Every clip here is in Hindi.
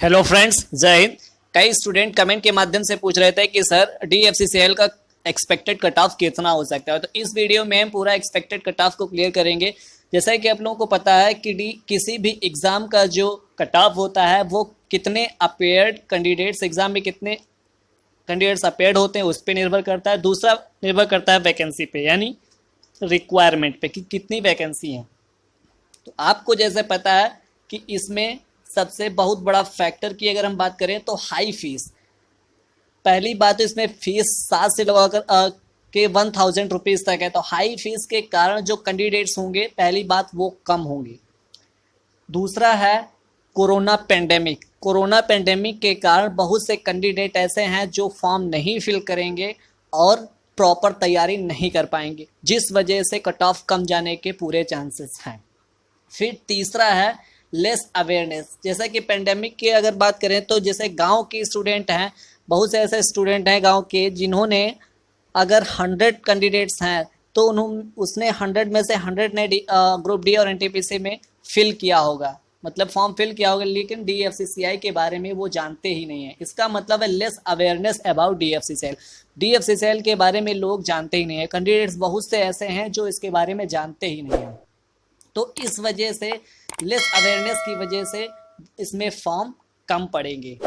हेलो फ्रेंड्स, जय हिंद। कई स्टूडेंट कमेंट के माध्यम से पूछ रहे थे कि सर DFCCL का एक्सपेक्टेड कट ऑफ कितना हो सकता है। तो इस वीडियो में हम पूरा एक्सपेक्टेड कट ऑफ को क्लियर करेंगे। जैसा कि आप लोगों को पता है कि किसी भी एग्ज़ाम का जो कट ऑफ होता है वो कितने अपेयर्ड कैंडिडेट्स, एग्ज़ाम में कितने कैंडिडेट्स अपेयर्ड होते हैं उस पर निर्भर करता है। दूसरा निर्भर करता है वैकेंसी पे, यानी रिक्वायरमेंट पे कि कितनी वैकेंसी हैं। तो आपको जैसे पता है कि इसमें सबसे बहुत बड़ा फैक्टर की अगर हम बात करें तो हाई फीस। पहली बात तो इसमें फीस 7 से लगाकर के 1000 रुपीज़ तक है। तो हाई फीस के कारण जो कैंडिडेट्स होंगे, पहली बात वो कम होंगे। दूसरा है कोरोना पेंडेमिक। कोरोना पेंडेमिक के कारण बहुत से कैंडिडेट ऐसे हैं जो फॉर्म नहीं फिल करेंगे और प्रॉपर तैयारी नहीं कर पाएंगे, जिस वजह से कट ऑफ कम जाने के पूरे चांसेस हैं। फिर तीसरा है लेस अवेयरनेस। जैसा कि पेंडेमिक की अगर बात करें तो जैसे गांव के स्टूडेंट हैं, बहुत से ऐसे स्टूडेंट हैं गांव के जिन्होंने अगर 100 कैंडिडेट्स हैं तो उसने 100 में से 100 ने ग्रुप डी और NTPC में फिल किया होगा, मतलब फॉर्म फिल किया होगा, लेकिन DFCCI के बारे में वो जानते ही नहीं है। इसका मतलब है less awareness about DFCCL। DFCCL के बारे में लोग जानते ही नहीं है। कैंडिडेट्स बहुत से ऐसे हैं जो इसके बारे में जानते ही नहीं हैं। तो इस वजह से लेस अवेयरनेस की वजह से इसमें फॉर्म कम पड़ेंगे।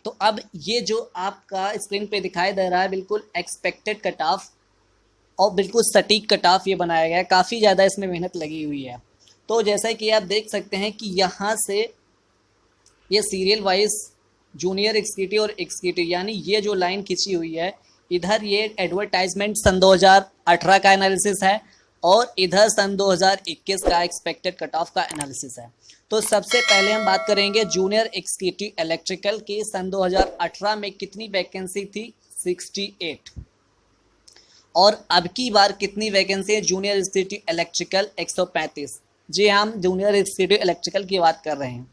तो अब ये जो आपका स्क्रीन पे दिखाई दे रहा है बिल्कुल एक्सपेक्टेड कट ऑफ और बिल्कुल सटीक कट ऑफ ये बनाया गया है। काफ़ी ज़्यादा इसमें मेहनत लगी हुई है। तो जैसा कि आप देख सकते हैं कि यहाँ से ये सीरियल वाइज जूनियर एग्जीक्यूटिव और एग्जीक्यूटिव, यानी ये जो लाइन खींची हुई है, इधर ये एडवर्टाइजमेंट सन 2018 का एनालिसिस है और इधर सन 2021 का एक्सपेक्टेड कट ऑफ का एनालिसिस है। तो सबसे पहले हम बात करेंगे जूनियर एग्जीक्यूटिव इलेक्ट्रिकल की। सन 2018 में कितनी वैकेंसी थी? 68। और अब की बार कितनी वैकेंसी है जूनियर एग्जीक्यूटिव इलेक्ट्रिकल? 135। जी, हम जूनियर एग्जीक्यूटिव इलेक्ट्रिकल की बात कर रहे हैं।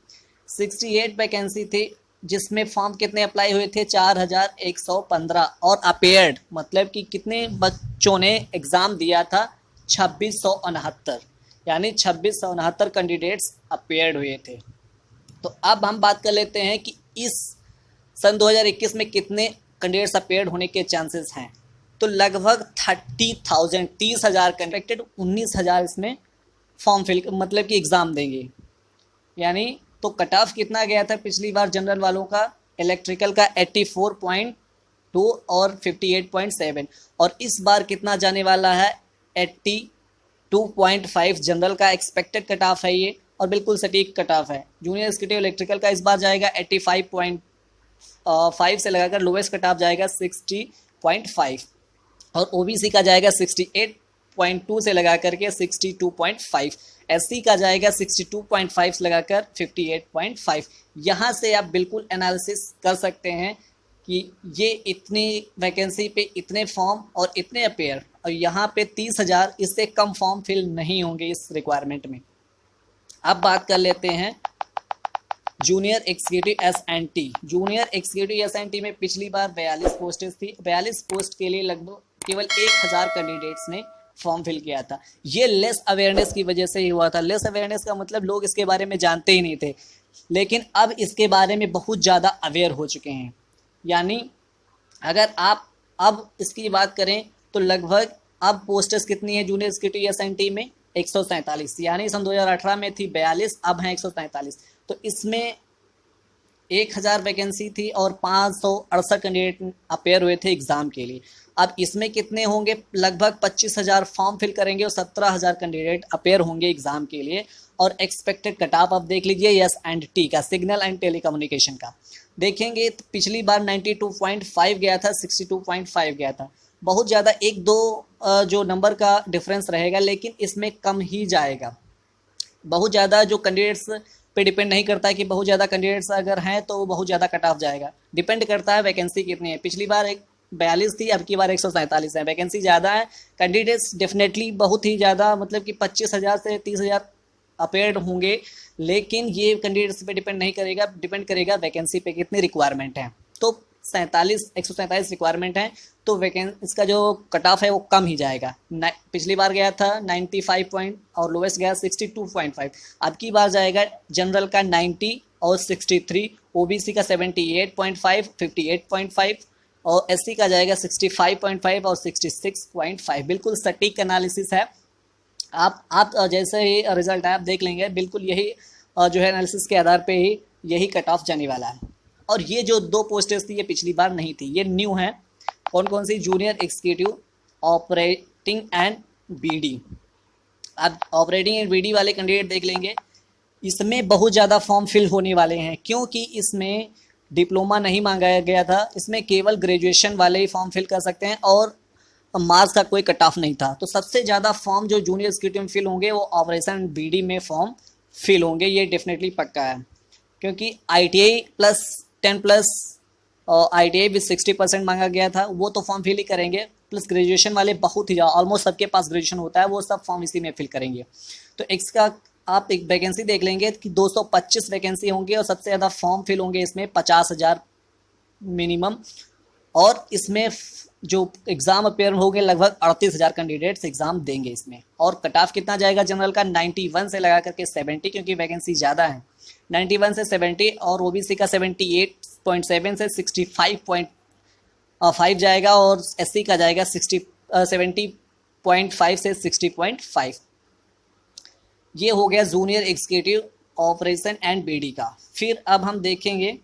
68 वैकेंसी थी, जिसमेमें फॉर्म कितने अप्लाई हुए थे? 4115। और अपेयर्ड मतलब कि कितने बच्चों ने एग्ज़ाम दिया था? 2669, यानी 2669 कैंडिडेट्स अपेयर्ड हुए थे। तो अब हम बात कर लेते हैं कि इस सन 2021 में कितने कैंडिडेट्स अपेयर्ड होने के चांसेस हैं। तो लगभग 30,000 कैंडिडेट, 19,000 इसमें फॉर्म फिल मतलब कि एग्ज़ाम देंगे। यानी तो कट ऑफ कितना गया था पिछली बार जनरल वालों का? इलेक्ट्रिकल का 84.2 और 58.7, और इस बार कितना जाने वाला है? 82.5 जनरल का एक्सपेक्टेड कट ऑफ है ये, और बिल्कुल सटीक कट ऑफ है। जूनियर एग्जीक्यूटिव इलेक्ट्रिकल का इस बार जाएगा 85.5 से लगाकर लोवेस्ट कट ऑफ जाएगा 60.5, और OBC का जाएगा 68.2 से लगा करके 62.5, SC का जाएगा 62.5 से लगाकर 58.5। यहाँ से आप बिल्कुल एनालिसिस कर सकते हैं कि ये इतनी वैकेंसी पे इतने फॉर्म और इतने अपेयर, और यहाँ पे 30,000, इससे कम फॉर्म फिल नहीं होंगे इस रिक्वायरमेंट में। अब बात कर लेते हैं junior executive SNT। Junior executive SNT में पिछली बार 42 पोस्टें थी। 42 पोस्ट के लिए लगभग केवल 1000 कैंडिडेट्स ने फॉर्म फिल किया था। ये लेस अवेयरनेस की वजह से ही हुआ था। लेस अवेयरनेस का मतलब लोग इसके बारे में जानते ही नहीं थे, लेकिन अब इसके बारे में बहुत ज़्यादा अवेयर हो चुके हैं। यानी अगर आप अब इसकी बात करें तो लगभग अब पोस्टर्स कितनी है जूनियर एग्जीक्यूटिव SNT में? 147, यानी सन 2018 में थी 42, अब हैं 147। तो इसमें 1000 वैकेंसी थी और 568 कैंडिडेट अपेयर हुए थे एग्ज़ाम के लिए। अब इसमें कितने होंगे? लगभग 25,000 फॉर्म फिल करेंगे और 17,000 कैंडिडेट अपेयर होंगे एग्ज़ाम के लिए। और एक्सपेक्टेड कट ऑफ आप देख लीजिए S&T का, सिग्नल एंड टेलीकम्युनिकेशन का देखेंगे तो पिछली बार 92.5 गया था, 62.5 गया था। बहुत ज़्यादा 1-2 जो नंबर का डिफरेंस रहेगा, लेकिन इसमें कम ही जाएगा। बहुत ज़्यादा जो कैंडिडेट्स पे डिपेंड नहीं करता है कि बहुत ज़्यादा कैंडिडेट्स अगर हैं तो बहुत ज़्यादा कट ऑफ जाएगा। डिपेंड करता है वैकेंसी कितनी है। पिछली बार 42 थी, अब की बार 147 है। वैकेंसी ज़्यादा है, कैंडिडेट्स डेफिनेटली बहुत ही ज़्यादा, मतलब कि 25,000 से 30,000 अपेयर्ड होंगे, लेकिन ये कैंडिडेट्स पे डिपेंड नहीं करेगा, डिपेंड करेगा वैकेंसी पे कितनी रिक्वायरमेंट है। तो 147 रिक्वायरमेंट है, तो इसका जो कट ऑफ है वो कम ही जाएगा। पिछली बार गया था 95 पॉइंट और लोवेस्ट गया 62.5। अब की बार जाएगा जनरल का 90 और 63, ओबीसी का 78.5, 58.5 और एससी का जाएगा 65.5 और 66.5। बिल्कुल सटीक एनालिसिस है। आप जैसे ही रिजल्ट है आप देख लेंगे, बिल्कुल यही जो है एनालिसिस के आधार पे ही यही कट ऑफ जाने वाला है। और ये जो 2 पोस्टेस थी ये पिछली बार नहीं थी, ये न्यू है। कौन कौन सी? Junior executive operating and BD. आप ऑपरेटिंग एंड बीडी वाले कैंडिडेट देख लेंगे, इसमें बहुत ज़्यादा फॉर्म फिल होने वाले हैं, क्योंकि इसमें डिप्लोमा नहीं मांगा गया था, इसमें केवल ग्रेजुएशन वाले ही फॉर्म फिल कर सकते हैं और मार्क्स का कोई कट ऑफ नहीं था। तो सबसे ज़्यादा फॉर्म जो जूनियर एग्जीक्यूटिव में फिल होंगे वो ऑपरेशन बीडी में फॉर्म फिल होंगे, ये डेफिनेटली पक्का है। क्योंकि ITI प्लस 10 प्लस और ITI भी 60% मांगा गया था, वो तो फॉर्म फिल ही करेंगे। प्लस ग्रेजुएशन वाले बहुत ही ज़्यादा, ऑलमोस्ट सबके पास ग्रेजुएशन होता है, वो सब फॉर्म इसी में फिल करेंगे। तो इसका आप एक वैकेंसी देख लेंगे कि 225 वैकेंसी होंगी और सबसे ज़्यादा फॉर्म फिल होंगे इसमें 50,000 मिनिमम। और इसमें जो एग्ज़ाम अपेयर होंगे लगभग 38,000 कैंडिडेट्स एग्ज़ाम देंगे इसमें। और कट ऑफ कितना जाएगा जनरल का? 91 से लगा करके 70, क्योंकि वैकेंसी ज़्यादा है। 91 से 70 और ओबीसी का 78.7 से 65.5 जाएगा और एससी का जाएगा 70.5 से 60.5। ये हो गया junior executive operation and BD का। फिर अब हम देखेंगे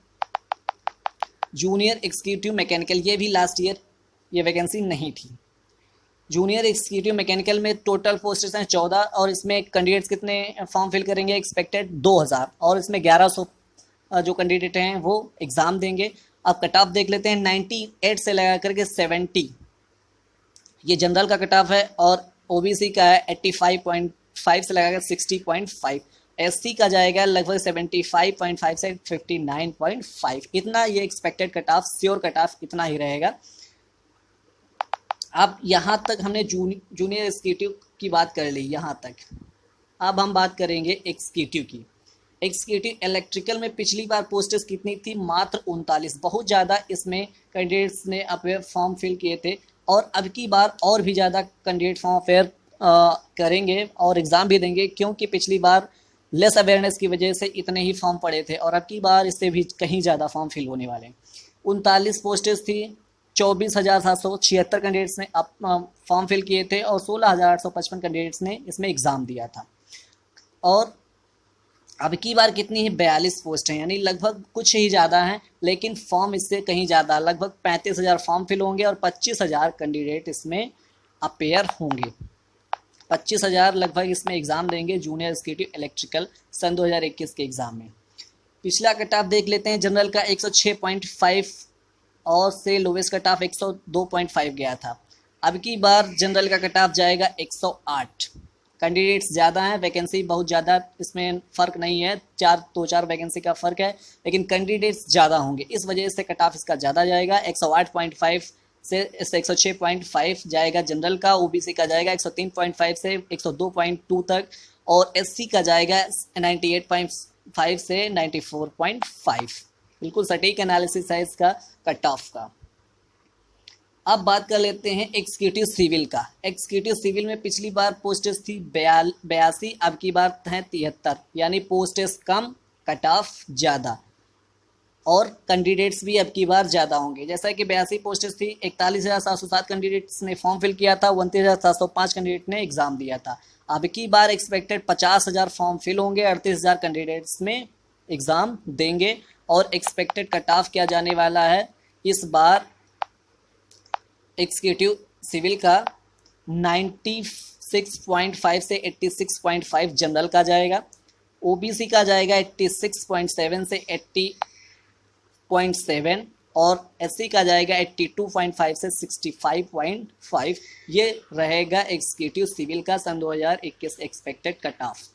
जूनियर एग्जीक्यूटिव मैकेनिकल, ये भी लास्ट ईयर ये वैकेंसी नहीं थी। जूनियर एग्जीक्यूटिव मैकेनिकल में टोटल पोस्टेस हैं 14 और इसमें कैंडिडेट्स कितने फॉर्म फिल करेंगे? एक्सपेक्टेड 2000 और इसमें 1100 जो कैंडिडेट हैं वो एग्ज़ाम देंगे। अब कट ऑफ देख लेते हैं, 98 से लगा करके 70 ये जनरल का कट ऑफ है और ओबीसी का है 85.5 से लगा कर 60.5। एससी का जाएगा लगभग 75.5 से 59.5। इतना ये expected cut off, sure cut off इतना ही रहेगा। अब यहाँ तक हमने जूनियर एग्जीक्यूटिव की बात कर ली यहाँ तक। अब हम बात करेंगे एग्जीक्यूटिव की। एग्जीक्यूटिव इलेक्ट्रिकल में पिछली बार पोस्टेस कितनी थी? मात्र 39। बहुत ज़्यादा इसमें कैंडिडेट्स ने अपने फॉर्म फिल किए थे और अब की बार और भी ज़्यादा कैंडिडेट फॉर्म फेयर करेंगे और एग्ज़ाम भी देंगे, क्योंकि पिछली बार लेस अवेयरनेस की वजह से इतने ही फॉर्म पड़े थे और अब की बार इससे भी कहीं ज़्यादा फॉर्म फिल होने वाले। 39 पोस्टेस थी, 24,776 कैंडिडेट्स ने फॉर्म फिल किए थे और 16,855 कैंडिडेट्स ने इसमें एग्ज़ाम दिया था। और अब की बार कितनी है? 42 पोस्ट हैं, यानी लगभग कुछ ही ज़्यादा हैं, लेकिन फॉर्म इससे कहीं ज़्यादा, लगभग 35,000 फॉर्म फिल होंगे और 25,000 कैंडिडेट इसमें अपेयर होंगे। 25,000 लगभग इसमें एग्ज़ाम देंगे जूनियर एग्जीक्यूटिव इलेक्ट्रिकल सन 2021 के एग्ज़ाम में। पिछला कट ऑफ देख लेते हैं, जनरल का 106.5 और से लोवेस्ट कट ऑफ 102.5 गया था। अब की बार जनरल का कट ऑफ जाएगा 108। कैंडिडेट्स ज़्यादा हैं, वैकेंसी बहुत ज़्यादा, इसमें फ़र्क नहीं है, 2-4 वैकेंसी का फ़र्क है, लेकिन कैंडिडेट्स ज़्यादा होंगे, इस वजह से कट ऑफ इसका ज़्यादा जाएगा। 108.5 से 106.5 जाएगा जनरल का, ओबीसी का जाएगा 103.5 से 102.2 तक और एससी का जाएगा 98.5 से 94.5। बिल्कुल सटीक एनालिसिस है इसका कट ऑफ का। अब बात कर लेते हैं एग्जीक्यूटिव सिविल का। एग्जीक्यूटिव सिविल में पिछली बार पोस्टेस थी 82, अब की बार है 73, यानी पोस्टेस कम, कट ऑफ ज़्यादा और कैंडिडेट्स भी अब की बार ज़्यादा होंगे। जैसा कि 82 पोस्टेस थी, 41,707 कैंडिडेट्स ने फॉर्म फिल किया था, 29,705 कैंडिडेट ने एग्ज़ाम दिया था। अब की बार एक्सपेक्टेड 50,000 फॉर्म फिल होंगे, 38,000 कैंडिडेट्स में एग्ज़ाम देंगे और एक्सपेक्टेड कट ऑफ क्या जाने वाला है इस बार एग्जीक्यूटिव सिविल का? 96.5 से 86.5 जनरल का जाएगा, ओबीसी का जाएगा 86.7 से 80.7 और एससी का जाएगा 82.5 से 65.5। ये रहेगा एग्जीक्यूटिव सिविल का सन 2021 एक्सपेक्टेड कट ऑफ।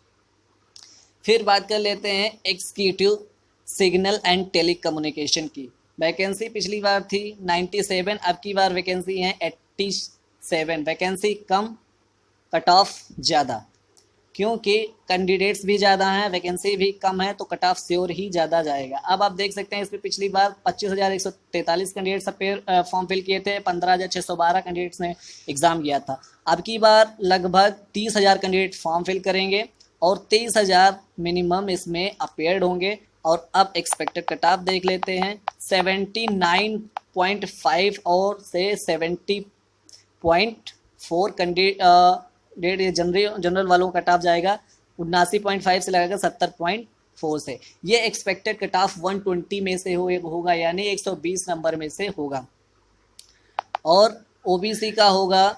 फिर बात कर लेते हैं एग्जीक्यूटिव सिग्नल एंड टेलीकम्युनिकेशन की। वैकेंसी पिछली बार थी 97, अब की बार वैकेंसी है 87। वैकेंसी कम, कट ऑफ ज़्यादा, क्योंकि कैंडिडेट्स भी ज़्यादा हैं, वैकेंसी भी कम है, तो कट ऑफ श्योर ही ज़्यादा जाएगा। अब आप देख सकते हैं इसमें पिछली बार 25,143 कैंडिडेट्स फॉर्म फिल किए थे, 15,612 कैंडिडेट्स ने एग्ज़ाम किया था। अब की बार लगभग 30,000 कैंडिडेट फॉर्म फिल करेंगे और 23,000 मिनिमम इसमें अपेयर्ड होंगे। और अब एक्सपेक्टेड कट ऑफ देख लेते हैं। 79.5 और से 70.4 कैंडिडेट ये जनरल वालों का कट ऑफ जाएगा। 79.5 से लगाकर 70.4 से। ये एक्सपेक्टेड कट ऑफ 120 में से होगा, यानी 120 नंबर में से होगा। और ओबीसी का होगा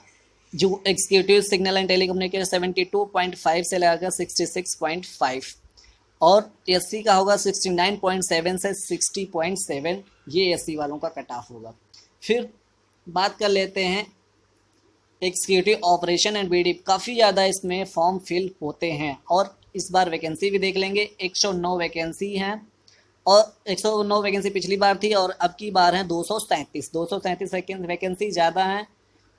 जो एग्जीक्यूटिव सिग्नल एंड टेलीकम्युनिकेशन 72.5 से लगाकर 66.5 और एससी का होगा 69.7 से 60.7। ये एससी वालों का कट ऑफ होगा। फिर बात कर लेते हैं एग्जीक्यूटिव ऑपरेशन एंड बीडी। काफ़ी ज़्यादा इसमें फॉर्म फिल होते हैं और इस बार वैकेंसी भी देख लेंगे। 109 वैकेंसी हैं और 109 वैकेंसी पिछली बार थी और अब की बार है 237 वैकेंसी ज़्यादा हैं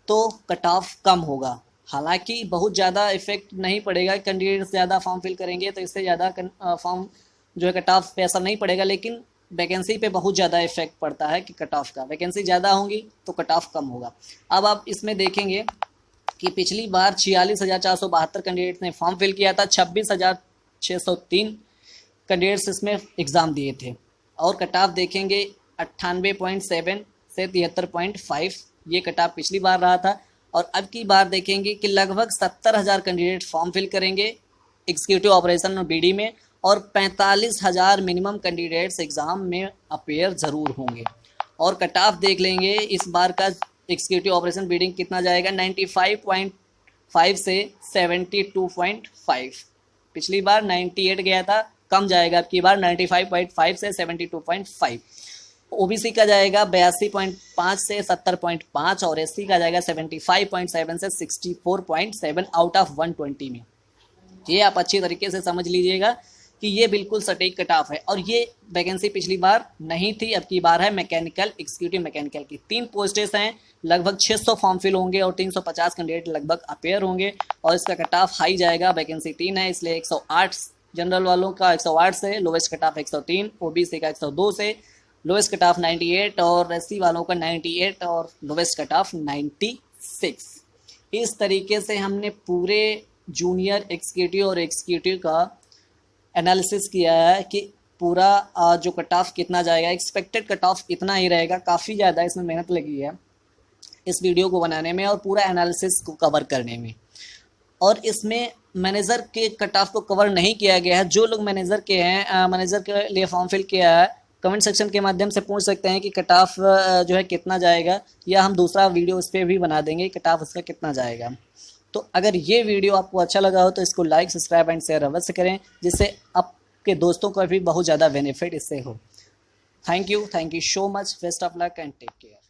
तो कट ऑफ कम होगा। हालांकि बहुत ज़्यादा इफेक्ट नहीं पड़ेगा, कैंडिडेट्स ज़्यादा फॉर्म फिल करेंगे तो इससे ज़्यादा फॉर्म जो है कट ऑफ पे असर नहीं पड़ेगा, लेकिन वैकेंसी पे बहुत ज़्यादा इफेक्ट पड़ता है कि कट ऑफ का। वैकेंसी ज़्यादा होंगी तो कट ऑफ कम होगा। अब आप इसमें देखेंगे कि पिछली बार 46,472 कैंडिडेट्स ने फॉर्म फिल किया था, 26,603 कैंडिडेट्स इसमें एग्ज़ाम दिए थे और कट ऑफ देखेंगे 98.7 से 73.5। ये कट ऑफ पिछली बार रहा था और अब की बार देखेंगे कि लगभग 70,000 कैंडिडेट फॉर्म फिल करेंगे एग्जीक्यूटिव ऑपरेशन और बीडी में और 45,000 मिनिमम कैंडिडेट्स एग्ज़ाम में अपेयर ज़रूर होंगे। और कट ऑफ देख लेंगे इस बार का एग्जीक्यूटिव ऑपरेशन बीडिंग कितना जाएगा, 95.5 से 72.5। पिछली बार 98 गया था, कम जाएगा। अब की बार 95.5 से 72.5। ओबीसी का जाएगा 82.5 से 70.5 और एससी का जाएगा 75.7 से 64.7 आउट ऑफ 120 में। ये आप अच्छी तरीके से समझ लीजिएगा कि ये बिल्कुल सटीक कट ऑफ है। और ये वैकेंसी पिछली बार नहीं थी, अब की बार है। मैकेनिकल, एग्जीक्यूटिव मैकेनिकल की 3 पोस्टें हैं, लगभग 600 फॉर्म फिल होंगे और 350 कैंडिडेट लगभग अपेयर होंगे और इसका कट ऑफ हाई जाएगा। वैकेंसी 3 है इसलिए 108 जनरल वालों का 108 से लोवेस्ट कट ऑफ 103, ओबीसी का 102 से लोवेस्ट कट ऑफ 98 और एससी वालों का 98 और लोवेस्ट कट ऑफ 96। इस तरीके से हमने पूरे जूनियर एग्जीक्यूटिव और एग्जीक्यूटिव का एनालिसिस किया है कि पूरा जो कट ऑफ कितना जाएगा। एक्सपेक्टेड कट ऑफ इतना ही रहेगा। काफ़ी ज़्यादा इसमें मेहनत लगी है इस वीडियो को बनाने में और पूरा एनालिसिस को कवर करने में। और इसमें मैनेजर के कट ऑफ को कवर नहीं किया गया है। जो लोग मैनेजर के हैं, मैनेजर के लिए फॉर्म फिल किया है, कमेंट सेक्शन के माध्यम से पूछ सकते हैं कि कट ऑफ जो है कितना जाएगा, या हम दूसरा वीडियो उस पर भी बना देंगे कट ऑफ उसका कितना जाएगा। तो अगर ये वीडियो आपको अच्छा लगा हो तो इसको लाइक, सब्सक्राइब एंड शेयर अवश्य करें, जिससे आपके दोस्तों को भी बहुत ज़्यादा बेनिफिट इससे हो। Thank you so much, best of luck and take care.